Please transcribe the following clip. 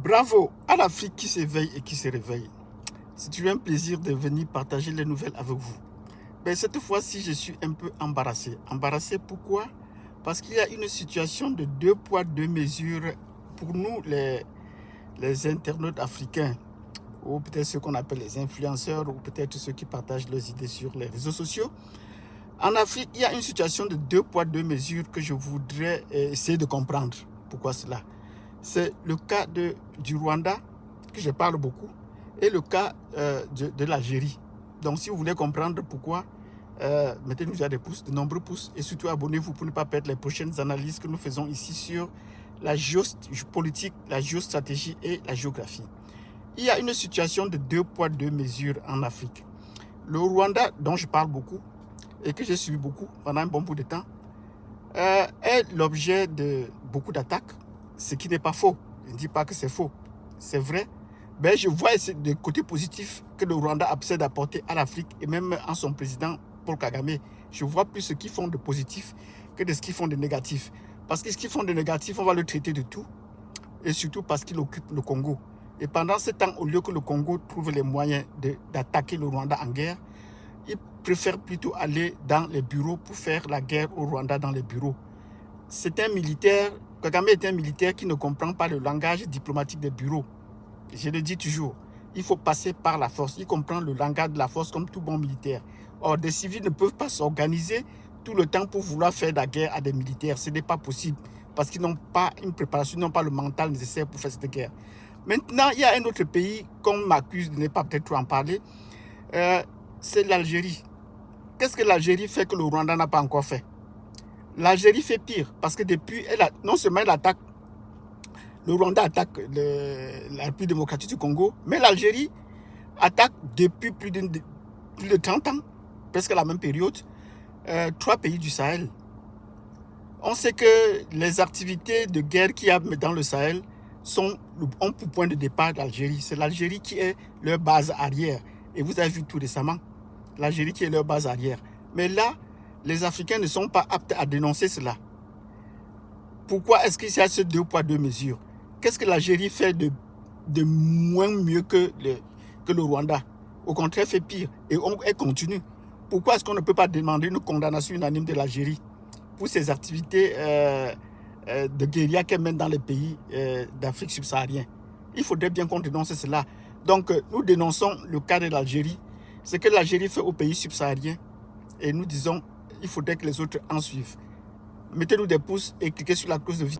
Bravo à l'Afrique qui s'éveille et qui se réveille. C'est toujours un plaisir de venir partager les nouvelles avec vous. Mais cette fois-ci, je suis un peu embarrassé. Embarrassé pourquoi? Parce qu'il y a une situation de deux poids, deux mesures pour nous, les internautes africains, ou peut-être ceux qu'on appelle les influenceurs, ou peut-être ceux qui partagent leurs idées sur les réseaux sociaux. En Afrique, il y a une situation de deux poids, deux mesures que je voudrais essayer de comprendre. Pourquoi cela? C'est le cas du Rwanda, que je parle beaucoup, et le cas de l'Algérie. Donc, si vous voulez comprendre pourquoi, mettez-nous déjà des pouces, de nombreux pouces, et surtout abonnez-vous pour ne pas perdre les prochaines analyses que nous faisons ici sur la géopolitique, la géostratégie et la géographie. Il y a une situation de deux poids, deux mesures en Afrique. Le Rwanda, dont je parle beaucoup, et que j'ai suivi beaucoup pendant un bon bout de temps, est l'objet de beaucoup d'attaques, ce qui n'est pas faux. Je ne dis pas que c'est faux, c'est vrai. Mais je vois des côtés positifs que le Rwanda essaie d'apporter à l'Afrique et même en son président Paul Kagame. Je vois plus ce qu'ils font de positif que de ce qu'ils font de négatif. Parce que ce qu'ils font de négatif, on va le traiter de tout. Et surtout parce qu'il occupe le Congo. Et pendant ce temps, au lieu que le Congo trouve les moyens d'attaquer le Rwanda en guerre, ils préfèrent plutôt aller dans les bureaux pour faire la guerre au Rwanda dans les bureaux. C'est un militaire, Kagame est un militaire qui ne comprend pas le langage diplomatique des bureaux. Je le dis toujours, il faut passer par la force. Il comprend le langage de la force comme tout bon militaire. Or, des civils ne peuvent pas s'organiser tout le temps pour vouloir faire la guerre à des militaires. Ce n'est pas possible parce qu'ils n'ont pas une préparation, ils n'ont pas le mental nécessaire pour faire cette guerre. Maintenant, il y a un autre pays qu'on m'accuse de ne pas peut-être trop en parler. C'est l'Algérie. Qu'est-ce que l'Algérie fait que le Rwanda n'a pas encore fait? L'Algérie fait pire parce que depuis, non seulement elle attaque, le Rwanda attaque la République démocratique du Congo, mais l'Algérie attaque depuis plus de 30 ans, presque la même période, 3 pays du Sahel. On sait que les activités de guerre qu'il y a dans le Sahel ont pour point de départ l'Algérie. C'est l'Algérie qui est leur base arrière. Et vous avez vu tout récemment, l'Algérie qui est leur base arrière. Mais là, les Africains ne sont pas aptes à dénoncer cela. Pourquoi est-ce qu'il y a ces deux poids, deux mesures? Qu'est-ce que l'Algérie fait de moins mieux que le Rwanda? Au contraire, fait pire. Et elle continue. Pourquoi est-ce qu'on ne peut pas demander une condamnation unanime de l'Algérie pour ses activités de guérilla qu'elle mène dans les pays d'Afrique subsaharienne? Il faudrait bien qu'on dénonce cela. Donc, nous dénonçons le cas de l'Algérie. Ce que l'Algérie fait aux pays subsahariens. Et nous disons, il faudrait que les autres en suivent. Mettez-nous des pouces et cliquez sur la cloche de vidéo.